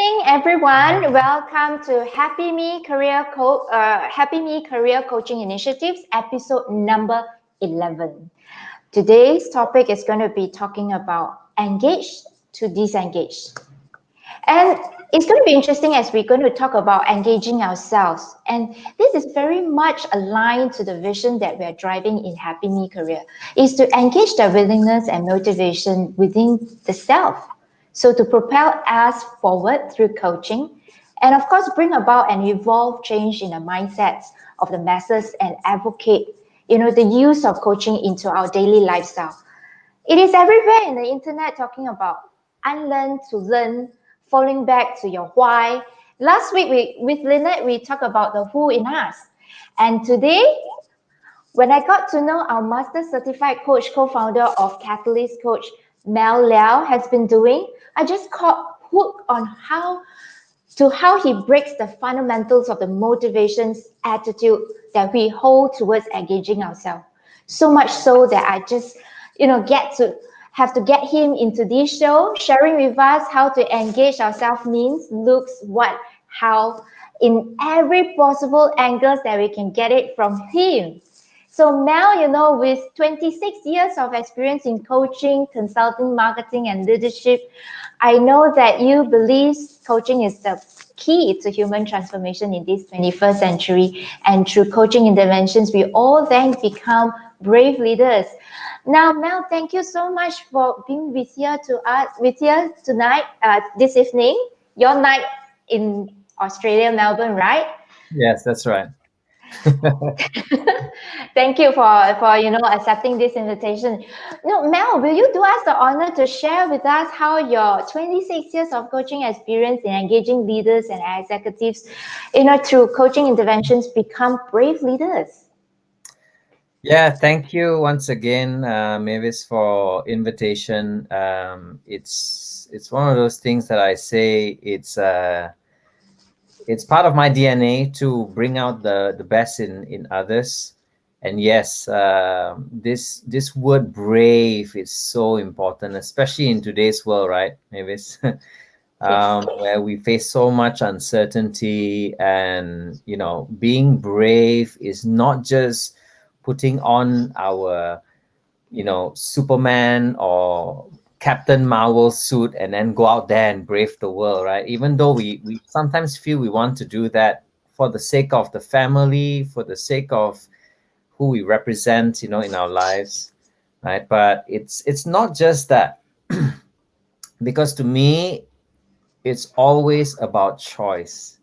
evening, everyone. Welcome to Happy Me Career Coaching Initiatives, episode number 11. Today's topic is going to be talking about engage to disengage. And it's going to be interesting as we're going to talk about engaging ourselves. And this is very much aligned to the vision that we're driving in Happy Me Career, is to engage the willingness and motivation within the self. So to propel us forward through coaching, and of course, bring about an evolved change in the mindsets of the masses and advocate, the use of coaching into our daily lifestyle. It is everywhere in the internet talking about unlearn to learn, falling back to your why. Last week with Lynette, we talked about the who in us. And today, when I got to know our master certified coach, co-founder of Catalyst Coach, Mel Leow, has been doing, I just caught hooked on how he breaks the fundamentals of the motivations attitude that we hold towards engaging ourselves. So much so that I just, have to get him into this show, sharing with us how to engage ourselves means, looks, what, how, in every possible angles that we can get it from him. So Mel, with 26 years of experience in coaching, consulting, marketing, and leadership, I know that you believe coaching is the key to human transformation in this 21st century. And through coaching interventions, we all then become brave leaders. Now, Mel, thank you so much for being with here tonight, this evening, your night in Australia, Melbourne, right? Yes, that's right. Thank you for accepting this invitation. Mel, will you do us the honor to share with us how your 26 years of coaching experience in engaging leaders and executives, through coaching interventions become brave leaders? Yeah, thank you once again, Mavis, for invitation. It's one of those things that I say it's part of my DNA to bring out the best in others. And yes, this word brave is so important, especially in today's world, right, Mavis? Where we face so much uncertainty, and being brave is not just putting on our Superman or Captain Marvel suit and then go out there and brave the world, right? Even though we sometimes feel we want to do that for the sake of the family, for the sake of who we represent, in our lives, right? But it's not just that. Because to me, it's always about choice.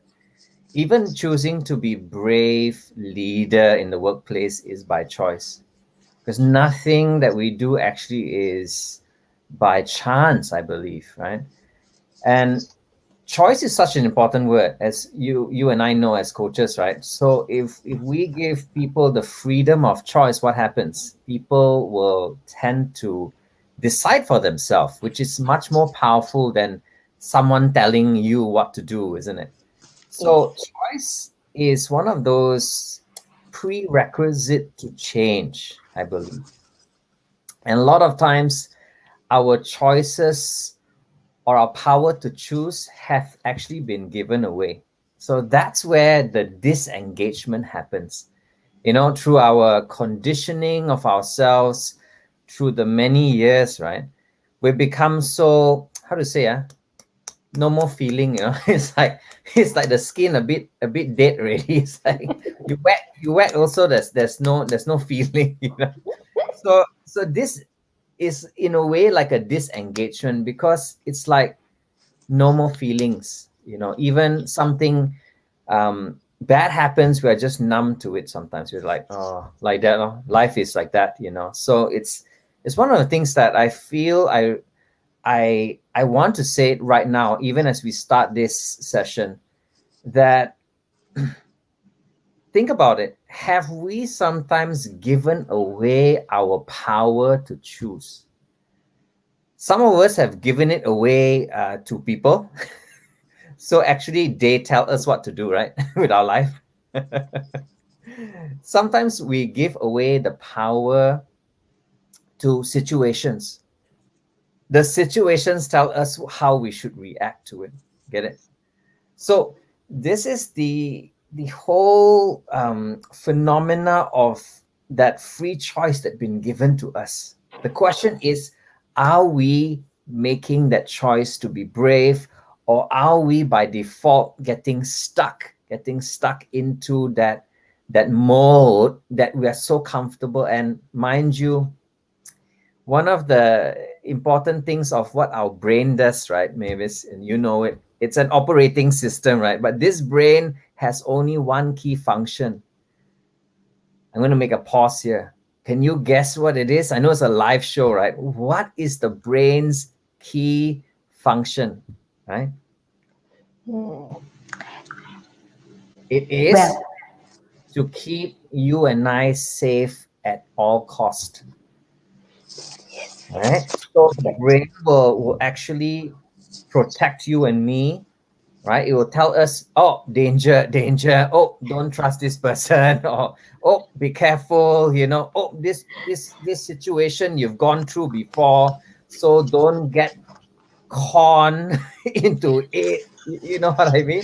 Even choosing to be brave leader in the workplace is by choice, because nothing that we do actually is by chance, I believe, right? And choice is such an important word, as you and I know as coaches, right? So if we give people the freedom of choice, what happens? People will tend to decide for themselves, which is much more powerful than someone telling you what to do, isn't it? So Yes. choice is one of those prerequisite to change, I believe. And a lot of times our choices or our power to choose have actually been given away. So that's where the disengagement happens. Through our conditioning of ourselves, through the many years, right? We become so, how to say, no more feeling. It's like the skin a bit dead already. It's like you wet also, there's no feeling. So this is in a way like a disengagement, because it's like no more feelings. Even something bad happens, we're just numb to it. Sometimes we're like, oh, like that, oh, life is like that. So it's one of the things that I feel I want to say it right now, even as we start this session, that think about it. Have we sometimes given away our power to choose? Some of us have given it away to people. So actually, they tell us what to do, right? With our life. Sometimes we give away the power to situations. The situations tell us how we should react to it. Get it? So this is the whole phenomena of that free choice that's been given to us. The question is, are we making that choice to be brave, or are we by default getting stuck into that mode that we are so comfortable? And mind you, one of the important things of what our brain does, right, Mavis, and you know it, it's an operating system, right? But this brain has only one key function. I'm going to make a pause here. Can you guess what it is? I know it's a live show, right? What is the brain's key function, right? Hmm. It is Well, to keep you and I safe at all cost. All right. So the yes. brain will actually protect you and me, right? It will tell us, oh, danger, danger. Oh, don't trust this person. Or, oh, be careful. Oh, this situation you've gone through before, so don't get caught into it. You know what I mean?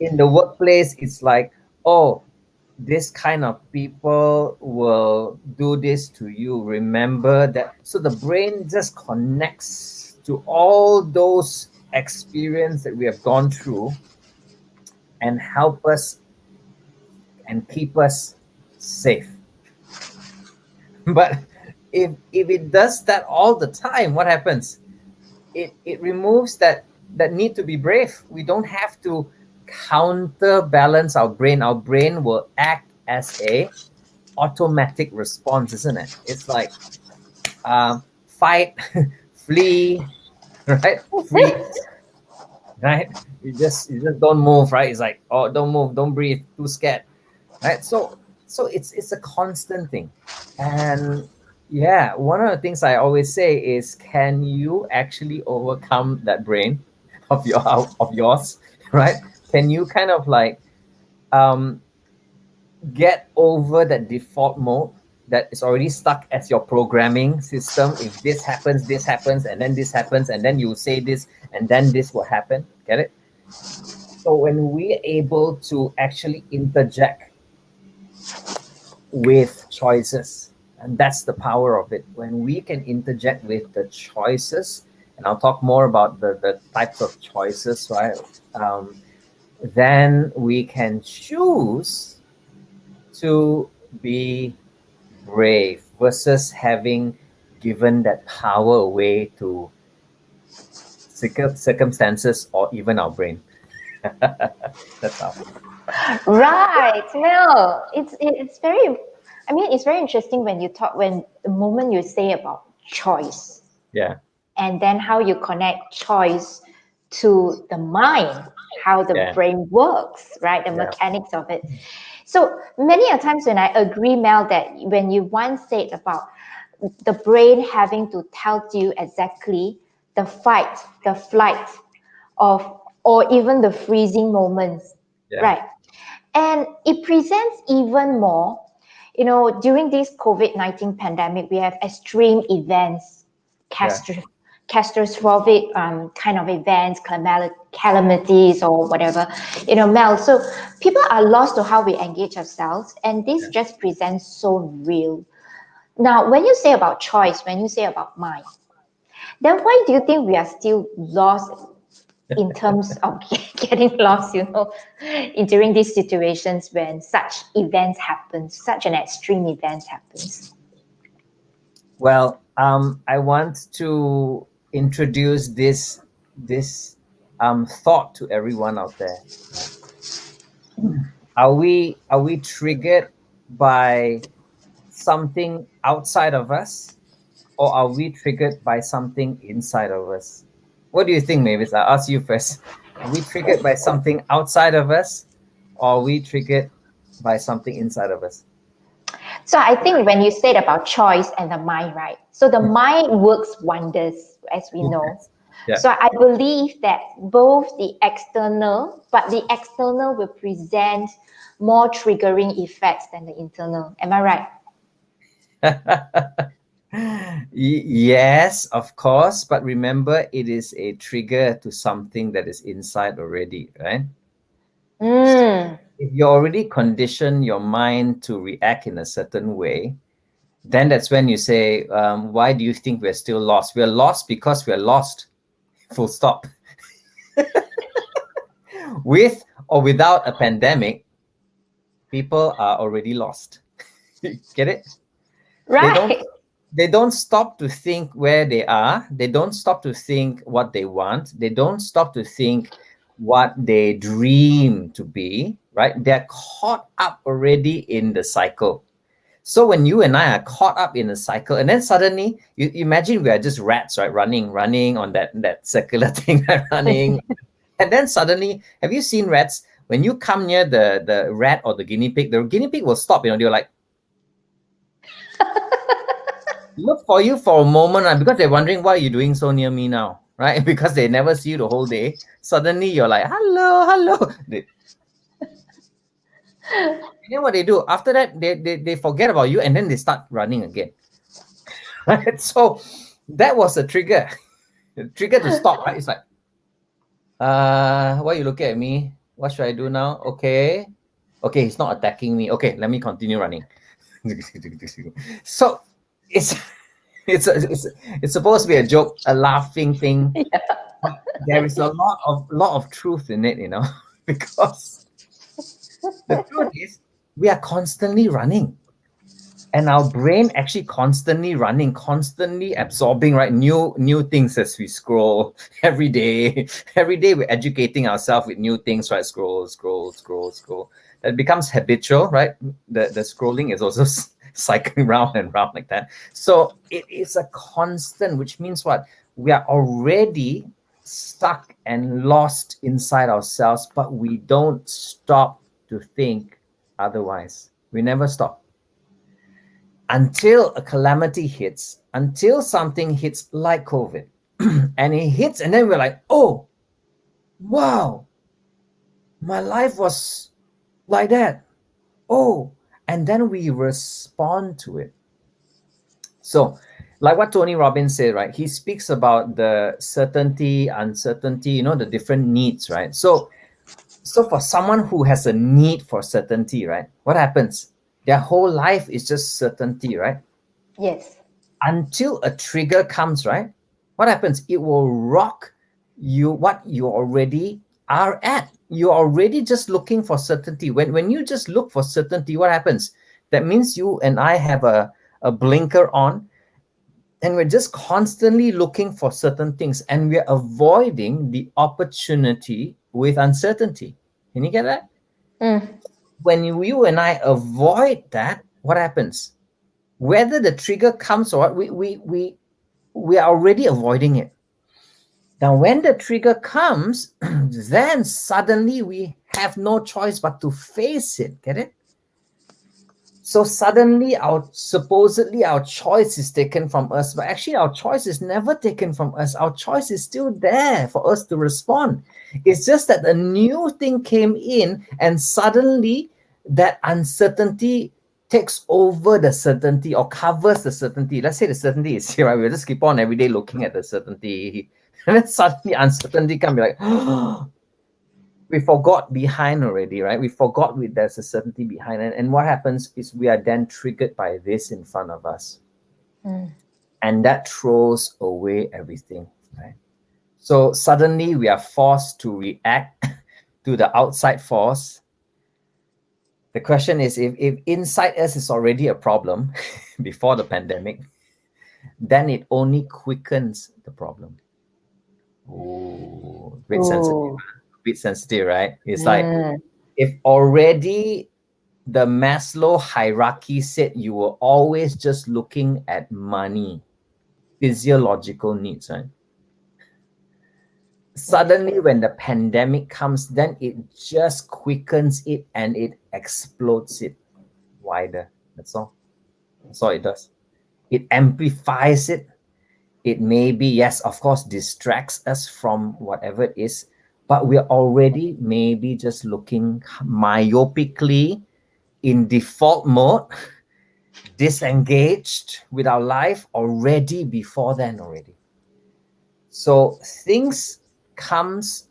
In the workplace, it's like, oh, this kind of people will do this to you. Remember that. So the brain just connects to all those experience that we have gone through and help us and keep us safe. But if it does that all the time, what happens? It removes that need to be brave. We don't have to counterbalance our brain. Our brain will act as a automatic response, isn't it? It's like fight, flee, right? Freeze, right? You just don't move, right? It's like, oh, don't move, don't breathe, too scared, right? So it's a constant thing. And yeah, one of the things I always say is, can you actually overcome that brain of yours, right? Can you kind of like um get over that default mode that is already stuck as your programming system? If this happens, and then this happens, and then you say this, and then this will happen. Get it? So when we're able to actually interject with choices, and that's the power of it. When we can interject with the choices, and I'll talk more about the types of choices, right? Then we can choose to be brave versus having given that power away to circumstances or even our brain. That's how. Right, Mel. It's very, I mean, it's very interesting when you talk, when the moment you say about choice, Yeah, and then how you connect choice to the mind, how the yeah, brain works, right? The yeah, mechanics of it. So many a times when I agree, Mel, that when you once said about the brain having to tell you exactly the fight, the flight of, or even the freezing moments, yeah, right? And it presents even more, during this COVID-19 pandemic, we have extreme events, yeah, catastrophic kind of events, calamities or whatever, Mel. So people are lost to how we engage ourselves, and this yeah. just presents so real. Now, when you say about choice, when you say about mind, then why do you think we are still lost in terms of getting lost, during these situations when such events happen, such an extreme event happens? Well, I want to introduce this thought to everyone out there. Right? Are we triggered by something outside of us, or are we triggered by something inside of us? What do you think, Mavis? I'll ask you first. Are we triggered by something outside of us, or are we triggered by something inside of us? So I think when you said about choice and the mind, right? So the mind works wonders, as we know. Yeah. So I believe that both the external, but the external will present more triggering effects than the internal. Am I right? Yes, of course, but remember, it is a trigger to something that is inside already, right? Mm. If you already condition your mind to react in a certain way, then that's when you say, why do you think we're still lost? We're lost because we're lost. Full stop. With or without a pandemic, people are already lost. Get it? They don't Right. they don't stop to think where they are. They don't stop to think what they want. They don't stop to think what they dream to be, right? They're caught up already in the cycle. So when you and I are caught up in a cycle, and then suddenly you imagine we are just rats, right? Running on that circular thing, right? Running. And then suddenly, have you seen rats? When you come near the rat or the guinea pig will stop, they're like, look for you for a moment, because they're wondering why you're doing so near me now, right? Because they never see you the whole day. Suddenly you're like, hello, hello. And then what they do after that, they forget about you and then they start running again. Right? So that was a trigger. The trigger to stop, right? It's like, why you looking at me? What should I do now? Okay. Okay, he's not attacking me. Okay, let me continue running. So it's it's supposed to be a joke, a laughing thing. Yeah. But there is a lot of truth in it, because the truth is we are constantly running. And our brain actually constantly running, constantly absorbing, right? New things as we scroll every day. Every day we're educating ourselves with new things, right? Scroll, scroll, scroll, scroll. That becomes habitual, right? The scrolling is also cycling round and round like that. So it is a constant, which means what? We are already stuck and lost inside ourselves, but we don't stop to think otherwise. We never stop until a calamity hits, until something hits like COVID. And it hits, and then we're like, oh, wow, my life was like that. Oh, and then we respond to it. So, like what Tony Robbins said, right? He speaks about the certainty, uncertainty, the different needs, right? So for someone who has a need for certainty, right? What happens? Their whole life is just certainty, right? Yes. Until a trigger comes, right? What happens? It will rock you what you already are at. You're already just looking for certainty. When you just look for certainty, what happens? That means you and I have a blinker on, and we're just constantly looking for certain things, and we're avoiding the opportunity with uncertainty. Can you get that? Mm. When you and I avoid that, what happens? Whether the trigger comes or what, we are already avoiding it. Now, when the trigger comes, then suddenly we have no choice but to face it. Get it? So suddenly supposedly our choice is taken from us, but actually our choice is never taken from us. Our choice is still there for us to respond. It's just that a new thing came in, and suddenly that uncertainty takes over the certainty or covers the certainty. Let's say the certainty is here, right? We'll just keep on every day looking at the certainty. And then suddenly uncertainty can be like, we forgot behind already, right? We forgot there's a certainty behind it. And what happens is we are then triggered by this in front of us. Mm. And that throws away everything, right? So suddenly we are forced to react to the outside force. The question is, if inside us is already a problem before the pandemic, then it only quickens the problem. Oh, Ooh. a bit sensitive, right? It's like, Mm. if already the Maslow hierarchy said you were always just looking at money, physiological needs, right? Suddenly, when the pandemic comes, then it just quickens it and it explodes it wider. That's all. That's all it does. It amplifies it. It maybe, yes, of course, distracts us from whatever it is, but we're already maybe just looking myopically in default mode disengaged with our life already before then already. So things comes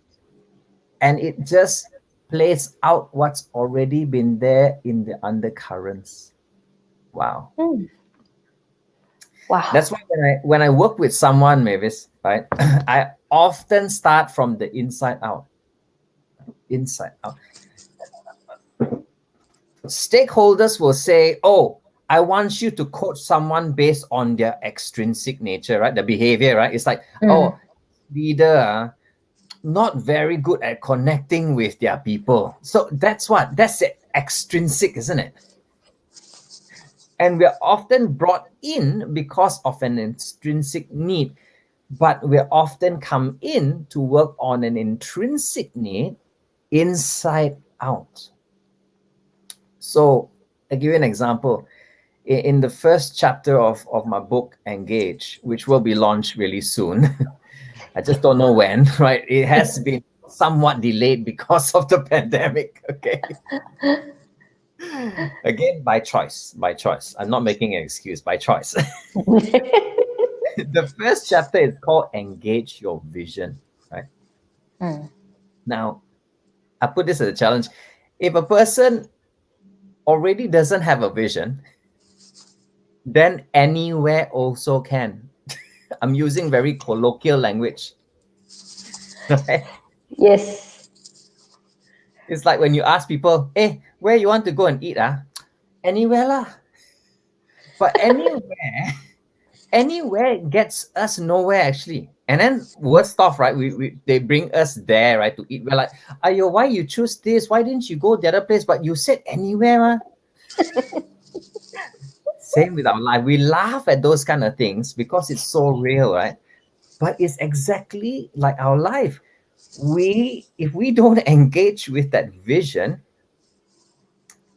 and it just plays out what's already been there in the undercurrents. Wow. Mm. Wow. That's why when I work with someone, Mavis, right, I often start from the inside out. Inside out. Stakeholders will say, oh, I want you to coach someone based on their extrinsic nature, right? The behavior, right? It's like, oh, leader, not very good at connecting with their people. So that's extrinsic, isn't it? And we're often brought in because of an intrinsic need, but we're often come in to work on an intrinsic need inside out. So I'll give you an example. In the first chapter of my book, Engage, which will be launched really soon, I just don't know when, right? It has been somewhat delayed because of the pandemic, okay? Again, by choice. I'm not making an excuse, by choice. The first chapter is called Engage Your Vision, right? Now, I put this as a challenge. If a person already doesn't have a vision, then anywhere also can. I'm using very colloquial language. Right? Yes. It's like when you ask people, hey, where you want to go and eat? Anywhere lah. But anywhere gets us nowhere actually. And then worst off, right? They bring us there, right, to eat. We're like, ayo, why you choose this? Why didn't you go the other place? But you said anywhere. Same with our life. We laugh at those kind of things because it's so real, right? But it's exactly like our life. If we don't engage with that vision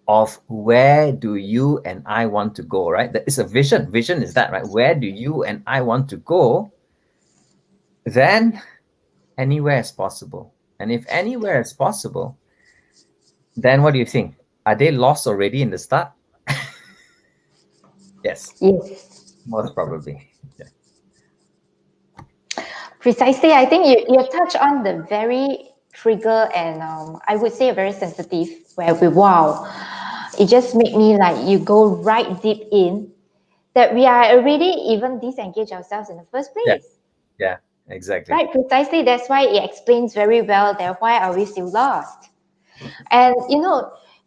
of where do you and I want to go, right? That is a vision. Vision is that, right? Where do you and I want to go? Then anywhere is possible. And if anywhere is possible, then what do you think? Are they lost already in the start? Yes. Yes. Most probably. Yeah. Precisely. I think you have touched on the very trigger and I would say very sensitive where it just made me like you go right deep in that we are already even disengaged ourselves in the first place. Yeah, exactly. Right, precisely. That's why it explains very well that why are we still lost. And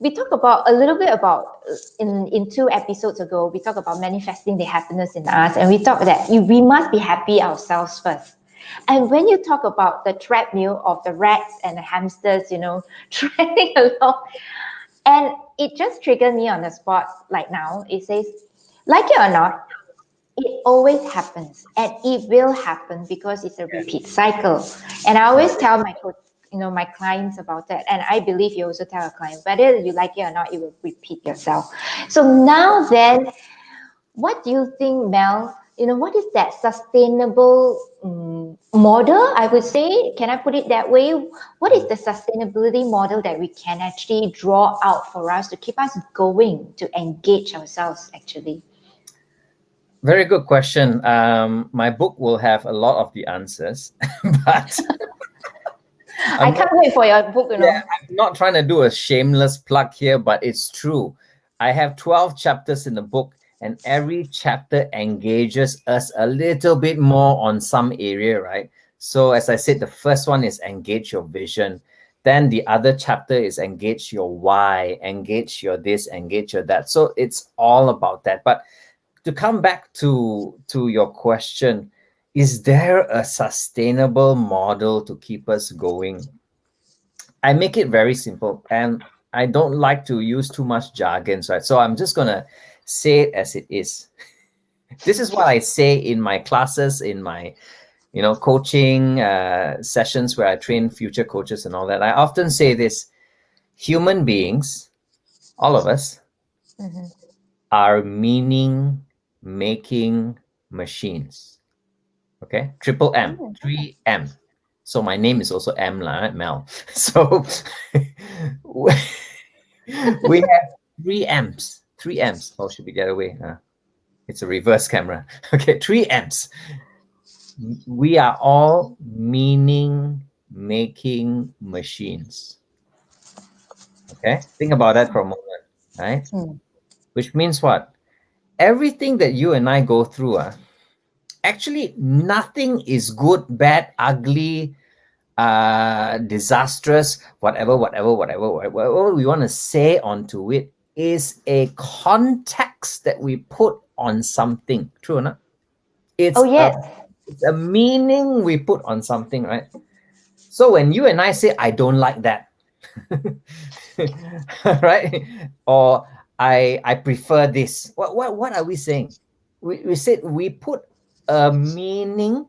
we talked about a little bit about in 2 episodes ago, we talked about manifesting the happiness in us, and we talked that we must be happy ourselves first. And when you talk about the treadmill of the rats and the hamsters, treading along, and it just triggered me on the spot like now. It says, like it or not, it always happens and it will happen because it's a repeat cycle. And I always tell my clients about that. And I believe you also tell a client, whether you like it or not, it will repeat yourself. So now then, what do you think, Mel? What is that sustainable model, I would say? Can I put it that way? What is the sustainability model that we can actually draw out for us to keep us going, to engage ourselves actually? Very good question. My book will have a lot of the answers, but I can't wait for your book, Yeah, I'm not trying to do a shameless plug here, but it's true. I have 12 chapters in the book, and every chapter engages us a little bit more on some area, right? So as I said, the first one is engage your vision. Then the other chapter is engage your why, engage your this, engage your that. So it's all about that. But to come back to your question, is there a sustainable model to keep us going? I make it very simple, and I don't like to use too much jargons, right? So I'm just gonna say it as it is. This is what I say in my classes, in my coaching sessions where I train future coaches and all that. I often say this: human beings, all of us, are meaning making machines. Okay, triple M, 3M. So my name is also M, right? Mel. So we have 3 M's. 3 amps. Oh, should we get away? It's a reverse camera. Okay, 3 amps. We are all meaning-making machines. Okay, think about that for a moment, right? Which means what? Everything that you and I go through, actually nothing is good, bad, ugly, disastrous, whatever we want to say onto it is a context that we put on something. True or not? It's Oh, yes. it's a meaning we put on something, right? So when you and I say, I don't like that, right? Or I prefer this. What are we saying? We said we put a meaning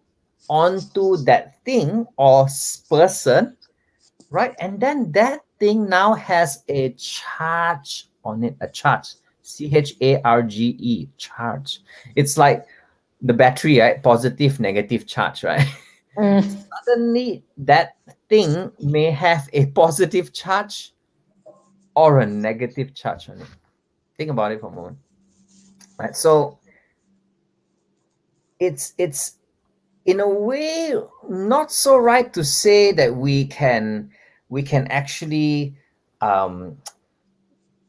onto that thing or person, right? And then that thing now has a charge on it, a charge, CHARGE, charge. It's like the battery, right? Positive, negative charge, right? Suddenly that thing may have a positive charge or a negative charge on it. Think about it for a moment. Right? So it's in a way not so right to say that we can actually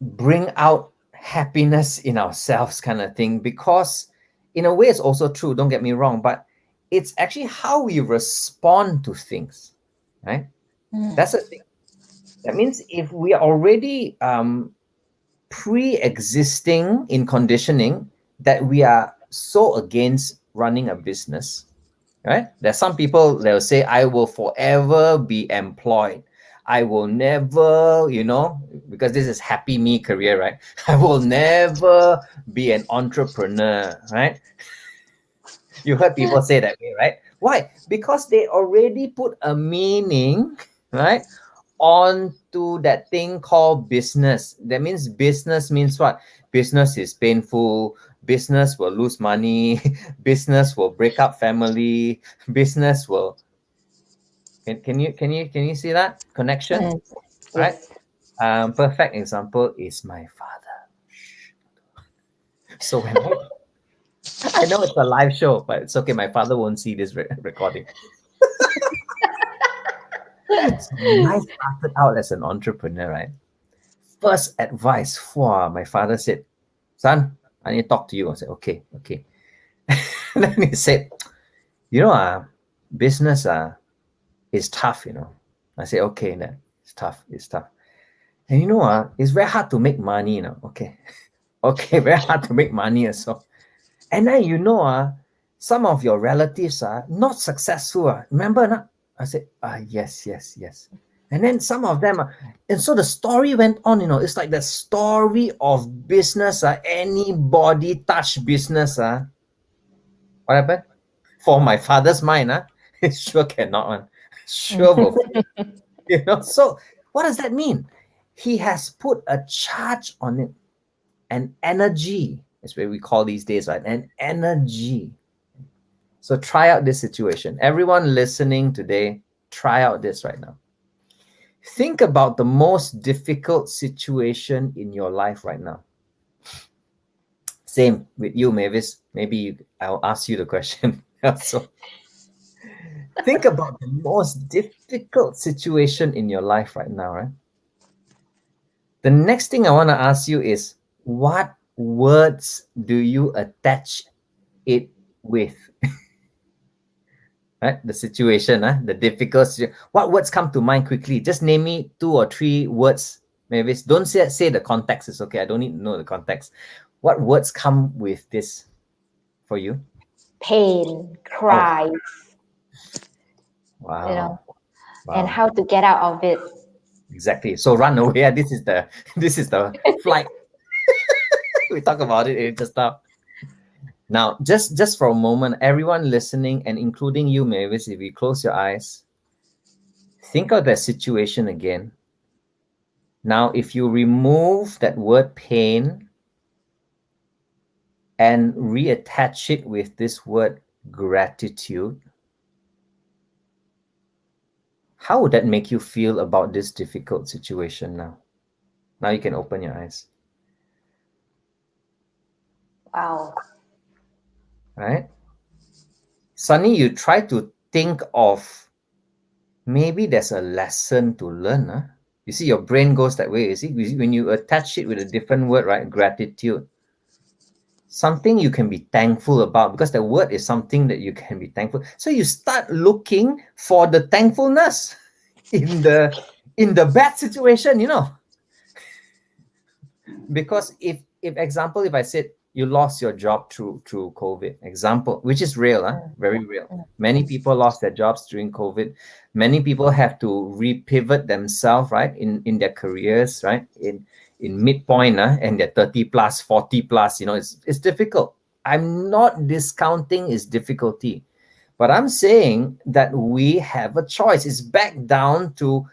bring out happiness in ourselves, kind of thing, because in a way it's also true, don't get me wrong, but it's actually how we respond to things, right? That's the thing. That means if we are already pre-existing in conditioning that we are so against running a business, right? There's some people, they'll say, I will forever be employed. I will never, because this is HappyMeCareer, right? I will never be an entrepreneur, right? You heard people say that way, right? Why? Because they already put a meaning, right, onto that thing called business. That means business means what? Business is painful. Business will lose money. Business will break up family. Business will. Can you see that connection? Right. Yes. Perfect example is my father. So when I know it's a live show, but it's okay. My father won't see this recording. So when I started out as an entrepreneur, right? First advice, my father said, son, I need to talk to you. I said, okay. Then he said, business is tough, I said, okay, then it's tough. And it's very hard to make money, Okay. Okay, very hard to make money as well. And then some of your relatives are not successful. Remember not? I said, yes. And then some of them and so the story went on, it's like the story of business, anybody touch business, what happened? For my father's mind, it sure cannot one. Sure will fail. So what does that mean? He has put a charge on it, an energy. That's what we call these days, right? An energy. So try out this situation. Everyone listening today, try out this right now. Think about the most difficult situation in your life right now. Same with you, Mavis. Maybe I'll ask you the question. So think about the most difficult situation in your life right now, right? The next thing I want to ask you is, what words do you attach it with? Right? The situation, the difficult situation. What words come to mind quickly? Just name me 2 or 3 words. Maybe don't say the context. It's okay. I don't need to know the context. What words come with this for you? Pain, cry, Wow. and Wow. how to get out of it. Exactly. So run away. This is the flight. We talk about it just now. Now, just for a moment, everyone listening and including you, Mavis, if you close your eyes, think of that situation again. Now, if you remove that word pain and reattach it with this word gratitude, how would that make you feel about this difficult situation now? Now you can open your eyes. Wow. right? Suddenly you try to think of maybe there's a lesson to learn. Huh? You see, your brain goes that way. You see, when you attach it with a different word, right? Gratitude, something you can be thankful about, because the word is something that you can be thankful. So you start looking for the thankfulness in the bad situation, because if example, if I said you lost your job through COVID, example, which is real, huh? Mm, Very real. mm, Many mm, people lost their jobs during COVID. Many people have to repivot themselves, right, in their careers, right, in midpoint, and they're 30 plus, 40 plus. It's difficult. I'm not discounting its difficulty, but I'm saying that we have a choice. It's back down to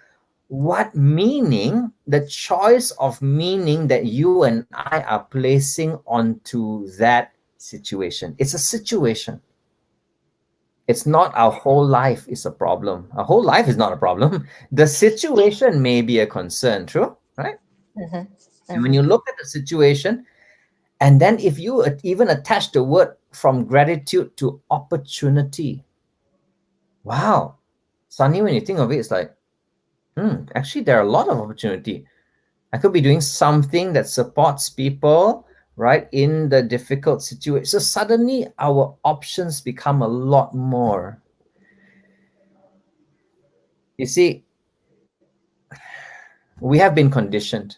what meaning, the choice of meaning that you and I are placing onto that situation. It's a situation. It's not our whole life is a problem. Our whole life is not a problem. The situation may be a concern, true? Right? mhm, And when mhm. you look at the situation, and then if you even attach the word from gratitude to opportunity, wow. Sunny, when you think of it, it's like, actually, there are a lot of opportunity. I could be doing something that supports people, right, in the difficult situation. So suddenly our options become a lot more. You see, we have been conditioned.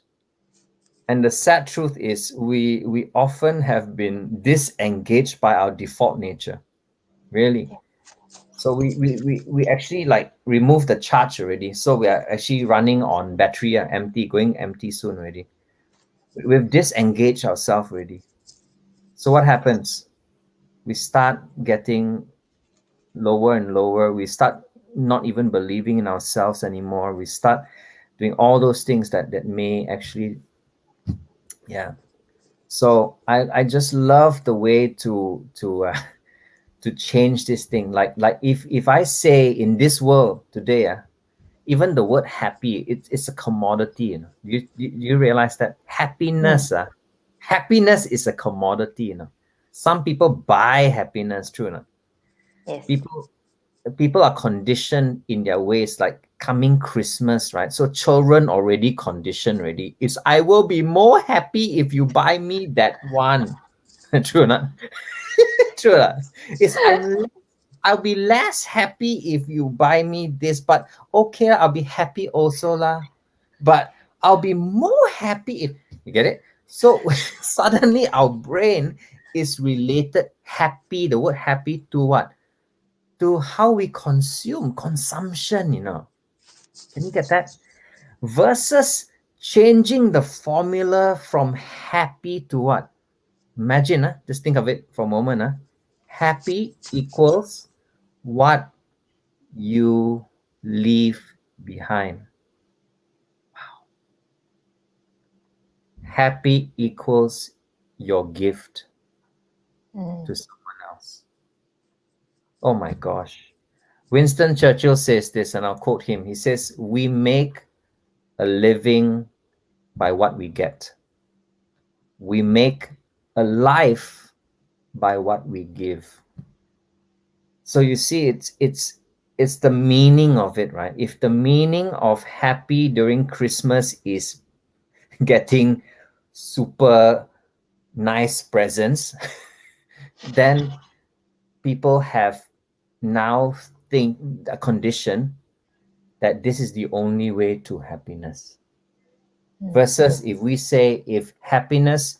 And the sad truth is we often have been disengaged by our default nature. Really. So we actually like remove the charge already. So we are actually running on battery, empty, going empty soon already. We've disengaged ourselves already. So what happens? We start getting lower and lower. We start not even believing in ourselves anymore. We start doing all those things that may actually, yeah. So I just love the way to change this thing. Like if I say in this world today, even the word happy, it's a commodity. You realize that Mm, happiness is a commodity. Some people buy happiness, true. yes. People are conditioned in their ways, like coming Christmas, right? So children already conditioned already. It's I will be more happy if you buy me that one. True or not? True or not? It's I'll be less happy if you buy me this, but okay, I'll be happy also lah. But I'll be more happy if you get it. So suddenly our brain is related happy, the word happy, to what? To how we consumption. Can you get that? Versus changing the formula from happy to what? Imagine, just think of it for a moment. Happy equals what you leave behind. Happy equals your gift Mm, to someone else. Oh my gosh. Winston Churchill says this, and I'll quote him. He says, "We make a living by what we get. We make a life by what we give." So you see, it's the meaning of it, right? If the meaning of happy during Christmas is getting super nice presents, then people have now think a condition that this is the only way to happiness. mm, Versus if we say if happiness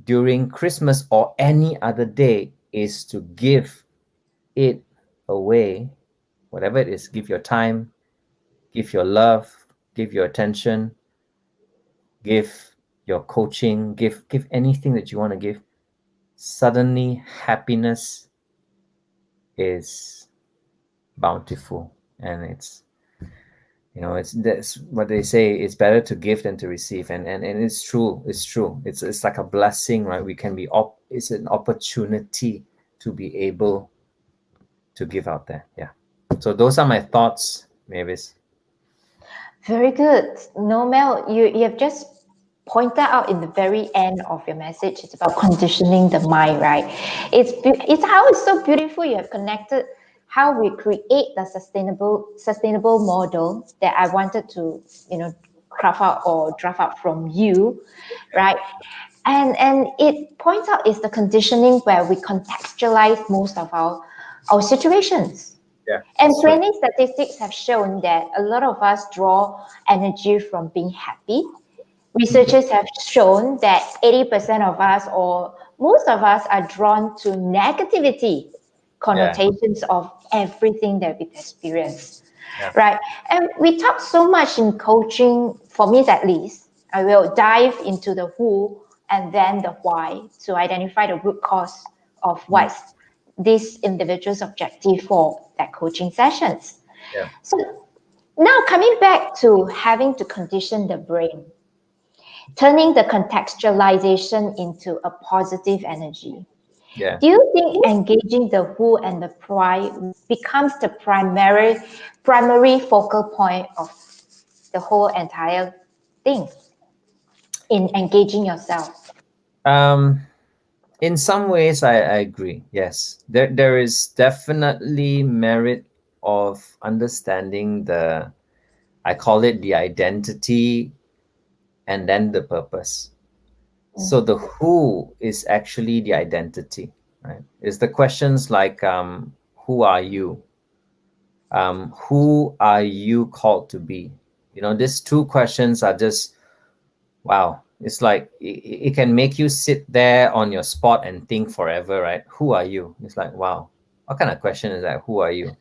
during Christmas or any other day is to give it away, whatever it is, give your time, give your love, give your attention, give your coaching, give anything that you want to give. Suddenly happiness is bountiful, and it's that's what they say, it's better to give than to receive, and it's true. It's like a blessing, right? We can be it's an opportunity to be able to give out there. Yeah. So those are my thoughts, Mavis. very good. No, Mel, you have just pointed out in the very end of your message. It's about conditioning the mind, right? It's how it's so beautiful. You have connected how we create the sustainable model that I wanted to, craft out or draft out from you, right? And it points out is the conditioning where we contextualize most of our situations. Yeah, And that's true. planning statistics have shown that a lot of us draw energy from being happy. Researchers have shown that 80% of us, or most of us, are drawn to negativity Yeah, connotations of everything that we've experienced, yeah, right? And we talk so much in coaching, for me at least. I will dive into the who and then the why to identify the root cause of mm, what's this individual's objective for that coaching sessions. yeah, So now coming back to having to condition the brain, turning the contextualization into a positive energy. yeah. Do you think engaging the who and the why becomes the primary focal point of the whole entire thing in engaging yourself? Um, in some ways, I agree. Yes, there is definitely merit of understanding the, I call it the identity and then the purpose. So the who is actually the identity, right? Is the questions like, who are you? Who are you called to be? These two questions are just, wow. It's like it can make you sit there on your spot and think forever, right? Who are you? It's like, wow, what kind of question is that? Who are you?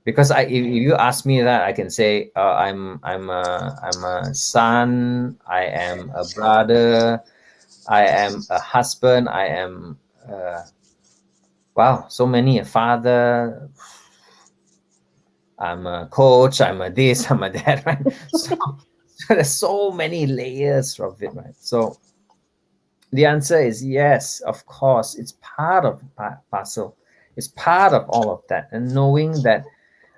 Because if you ask me that, I can say, I'm a son, I am a brother, I am a husband, I am, wow, so many, a father, I'm a coach, I'm a this, I'm a that, right? So there's so many layers of it, right? So the answer is yes, of course. It's part of the puzzle. It's part of all of that. And knowing that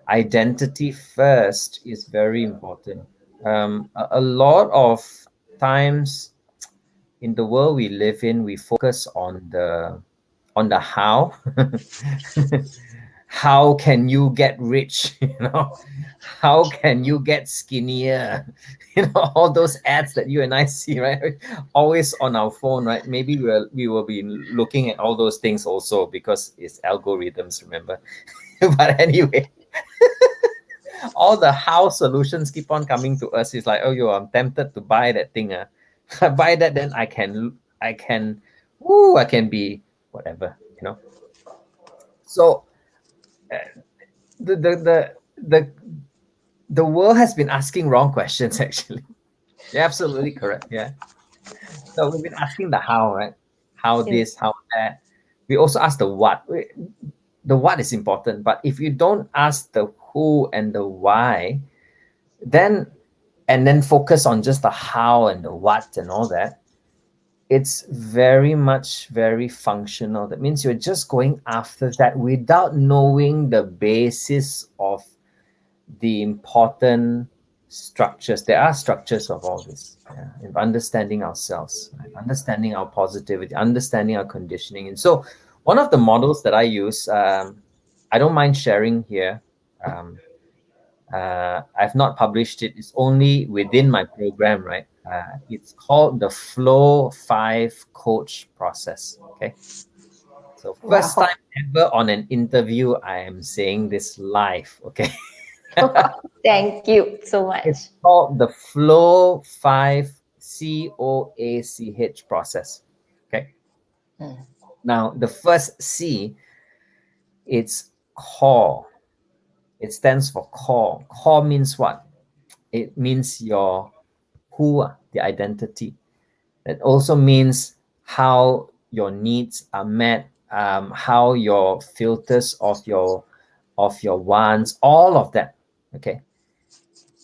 identity first is very important. A lot of times in the world we live in, we focus on the how. How can you get rich? How can you get skinnier? All those ads that you and I see, right? Always on our phone, right? Maybe we will be looking at all those things also because it's algorithms, remember? But anyway, all the how solutions keep on coming to us. It's like, oh, I'm tempted to buy that thing. I buy that, then I can be whatever, So uh, the the the the the world has been asking wrong questions. Actually, you're absolutely correct. Yeah. So we've been asking the how, right? How Yes. this, how that. We also ask the what. The what is important, but if you don't ask the who and the why, then and then focus on just the how and the what and all that, it's very functional. That means you're just going after that without knowing the basis of the important structures. There are structures of all this. Yeah, in understanding ourselves, right? Understanding our positivity, understanding our conditioning. And so one of the models that I use, I don't mind sharing here. Um, I've not published it. It's only within my program, right? It's called the Flow 5 Coach Process. Okay. So first Wow. time ever on an interview, I am saying this live. Okay. Thank you so much. It's called the Flow 5 COACH process. Okay. Mm. Now the first C, it's core. It stands for core. Core means what? It means your who, the identity. It also means how your needs are met, how your filters of your wants, all of that. Okay,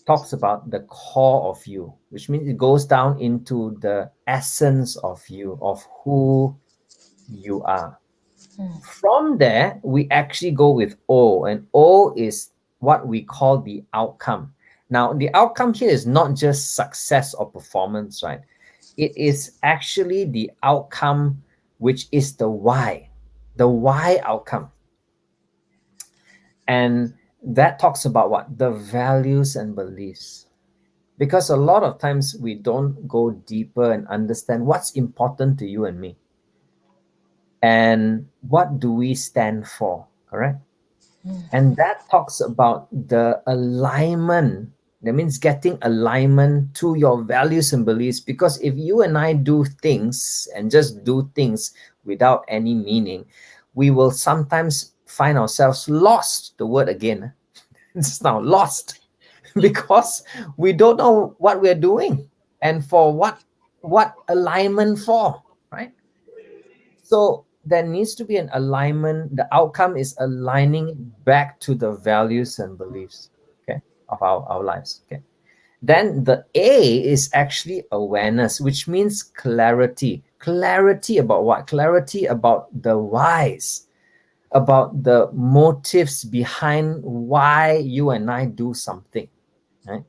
talks about the core of you, which means it goes down into the essence of you, of who you are. Mm. From there, we actually go with O, and O is what we call the outcome. Now, the outcome here is not just success or performance, right? It is actually the outcome, which is the why outcome. And that talks about what? The values and beliefs. Because a lot of times we don't go deeper and understand what's important to you and me. And what do we stand for, correct? And that talks about the alignment. That means getting alignment to your values and beliefs. Because if you and I do things and just do things without any meaning, we will sometimes find ourselves lost. The word again, it's now lost because we don't know what we're doing and for what alignment for, right? So there needs to be an alignment. The outcome is aligning back to the values and beliefs, okay, of our lives. Okay. Then the A is actually awareness, which means clarity. Clarity about what? Clarity about the whys, about the motives behind why you and I do something. Right?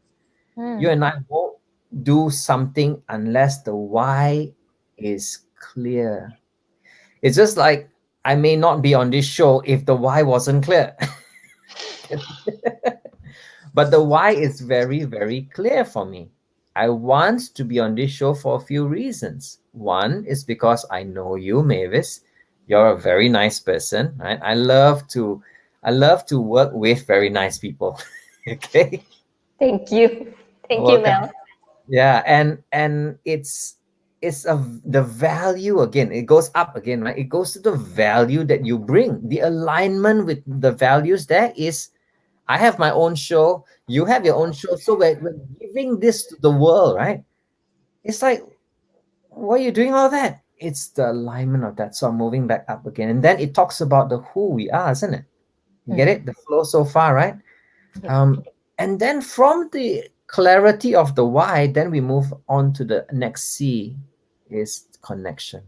You and I won't do something unless the why is clear. It's just like I may not be on this show if the why wasn't clear. But the why is very, very clear for me. I want to be on this show for a few reasons. One is because I know you, Mavis. You're a very nice person, right? I love to work with very nice people. Okay. Thank you. Thank you, Welcome. Mel. Yeah, and it's the value again. It goes up again, right? It goes to the value that you bring. The alignment with the values there is I have my own show, you have your own show. So we're giving this to the world, right? It's like, why are you doing all that? It's the alignment of that. So I'm moving back up again. And then it talks about the who we are, isn't it? You get it? The flow so far, right? Um, and then from the clarity of the why, then we move on to the next C is connection.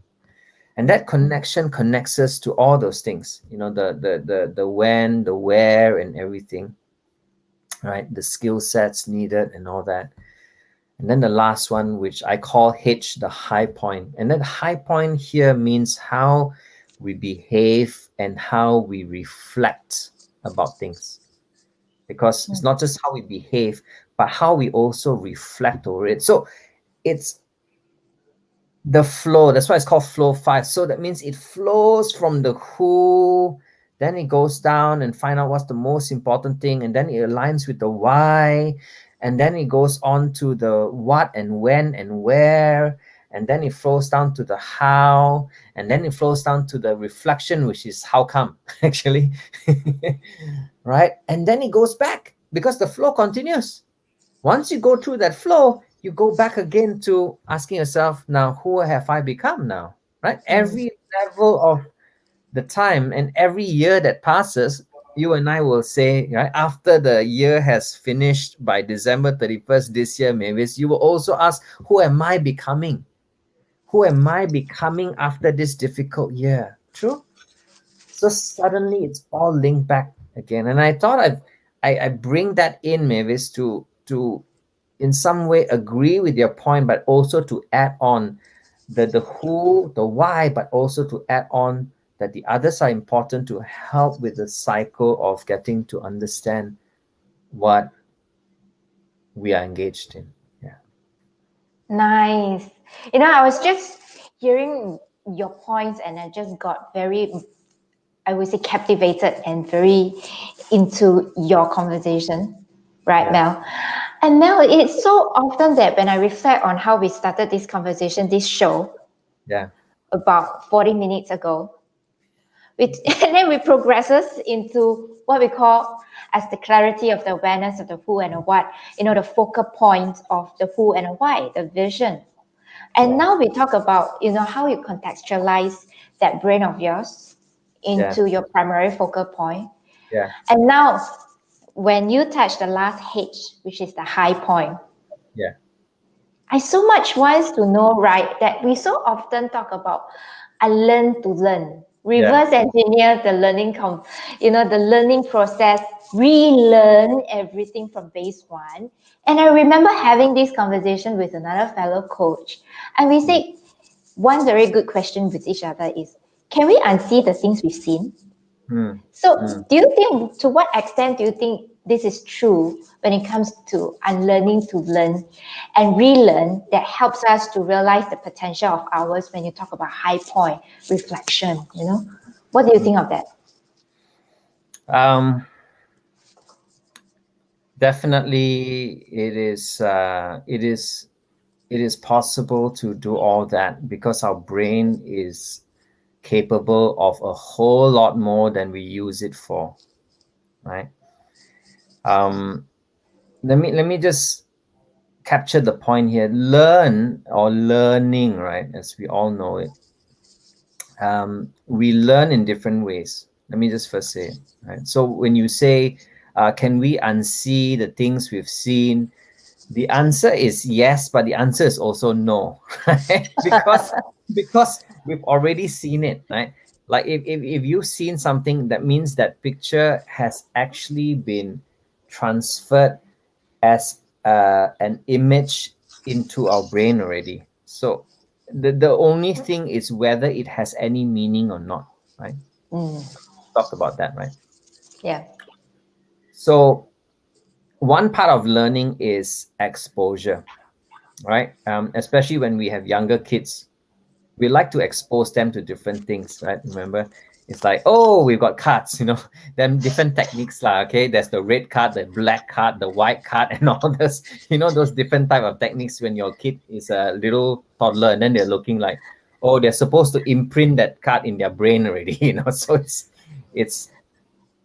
And that connection connects us to all those things, the when, the where, and everything, right? The skill sets needed and all that. And then the last one, which I call H, the high point. And that high point here means how we behave and how we reflect about things. Because it's not just how we behave, but how we also reflect over it. So it's the flow. That's why it's called flow 5. So that means it flows from the who, then it goes down and find out what's the most important thing, and then it aligns with the why, and then it goes on to the what and when and where, and then it flows down to the how, and then it flows down to the reflection, which is how come actually. Right? And then it goes back because the flow continues. Once you go through that flow, you go back again to asking yourself, now, who have I become now? Right? Every level of the time and every year that passes, you and I will say, right, after the year has finished by December 31st this year, Mavis, you will also ask, who am I becoming? Who am I becoming after this difficult year? True? So suddenly it's all linked back again. And I thought I bring that in, Mavis, to in some way agree with your point, but also to add on the who, the why, but also to add on that the others are important to help with the cycle of getting to understand what we are engaged in. Yeah. Nice. I was just hearing your points and I just got very, I would say, captivated and very into your conversation, right, Yeah. Mel? And Mel, it's so often that when I reflect on how we started this conversation, this show, Yeah. about 40 minutes ago, and then we progresses into what we call as the clarity of the awareness of the who and the what, the focal point of the who and the why, the vision. And Yeah. now we talk about, how you contextualize that brain of yours Yeah. into your primary focal point. Yeah. And now, when you touch the last H, which is the high point, Yeah. I so much wants to know, right, that we so often talk about I learn to learn, Yeah. reverse engineer the learning, the learning process relearn everything from base one. And I remember having this conversation with another fellow coach, and we said one very good question with each other is, can we unsee the things we've seen? Mm. So, Mm. do you think, to what extent do you think this is true when it comes to unlearning to learn and relearn that helps us to realize the potential of ours when you talk about high point reflection? What do you think of that? Um, Definitely, it is possible to do all that because our brain is capable of a whole lot more than we use it for, right? Um, let me just capture the point here. Learn or learning, right? As we all know it, we learn in different ways. Let me just first say, right? So when you say, can we unsee the things we've seen? The answer is yes, but the answer is also no, right? Because we've already seen it, right? Like if you've seen something, that means that picture has actually been transferred as an image into our brain already. So the only thing is whether it has any meaning or not, right? Mm, Talked about that, right? yeah. So one part of learning is exposure, right? Especially when we have younger kids, we like to expose them to different things, right? Remember, it's like, oh, we've got cards, then different techniques, lah. Okay, there's the red card, the black card, the white card, and all this, those different type of techniques when your kid is a little toddler, and then they're looking like, oh, they're supposed to imprint that card in their brain already, So it's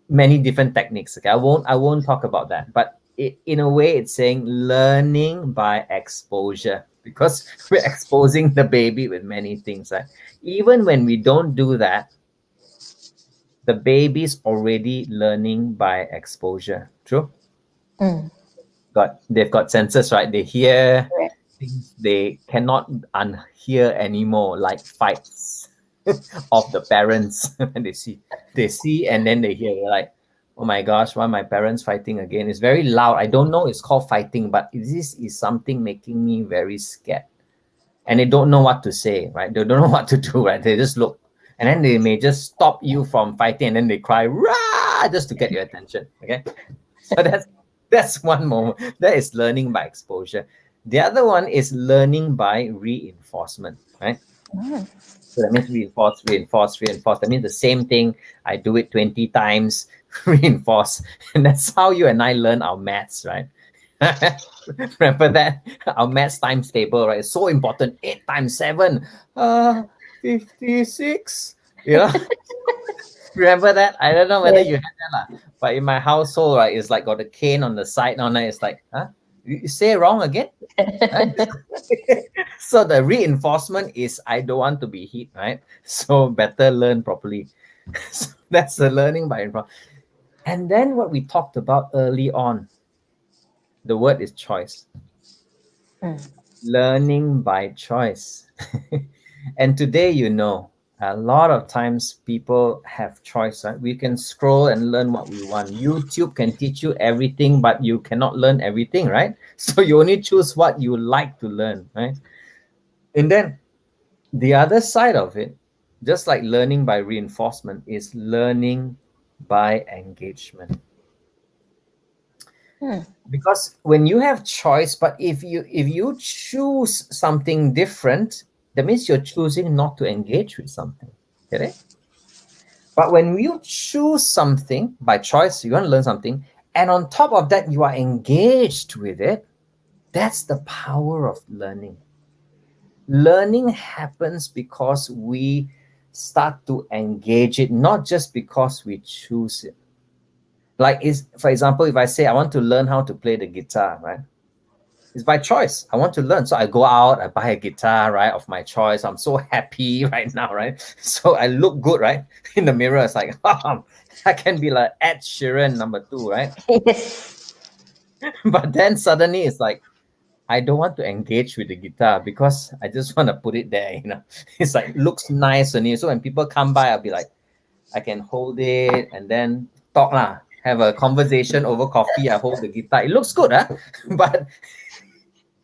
many different techniques. Okay, I won't talk about that, but in a way, it's saying learning by exposure because we're exposing the baby with many things. Right? Even when we don't do that, the baby's already learning by exposure. True. Mm, They've got senses, right? They hear correct. things they cannot unhear anymore, like fights of the parents. And they see, and then they hear. They're like, "Oh my gosh, why my parents fighting again?" It's very loud. I don't know. It's called fighting, but this is something making me very scared. And they don't know what to say, right? They don't know what to do, right? They just look, and then they may just stop you from fighting, and then they cry, "Rah!" just to get your attention. Okay, so that's one moment. That is learning by exposure. The other one is learning by reinforcement, right? Mm, So that means reinforce, reinforce, reinforce. That means the same thing. I do it 20 times, reinforce. And that's how you and I learn our maths, right? Remember that? Our maths times table, right? It's so important. 8 times 7, 56. You know, remember that? I don't know whether yes. you had that, lah. But in my household, right, it's like got a cane on the side on it. It's like, huh? You say wrong again? Right? So the reinforcement is I don't want to be hit, right? So better learn properly. So that's the learning by reinforcement. And then what we talked about early on, the word is choice. Mm, Learning by choice. And today, a lot of times people have choice, right? We can scroll and learn what we want. YouTube can teach you everything, but you cannot learn everything, right? So you only choose what you like to learn, right? And then the other side of it, just like learning by reinforcement, is learning by engagement. mm, Because when you have choice, but if you choose something different, that means you're choosing not to engage with something. Get it? But when you choose something by choice, you want to learn something, and on top of that, you are engaged with it, that's the power of learning. Learning happens because we start to engage it, not just because we choose it. Like, for example, if I say I want to learn how to play the guitar, right? It's by choice. I want to learn. So I go out, I buy a guitar, right, of my choice. I'm so happy right now, right? So I look good, right? In the mirror, it's like, I can be like Ed Sheeran #2, right? yes. But then suddenly it's like, I don't want to engage with the guitar because I just want to put it there. It's like, looks nice on you. So when people come by, I'll be like, I can hold it and then talk lah, have a conversation over coffee. I hold the guitar. It looks good, huh? But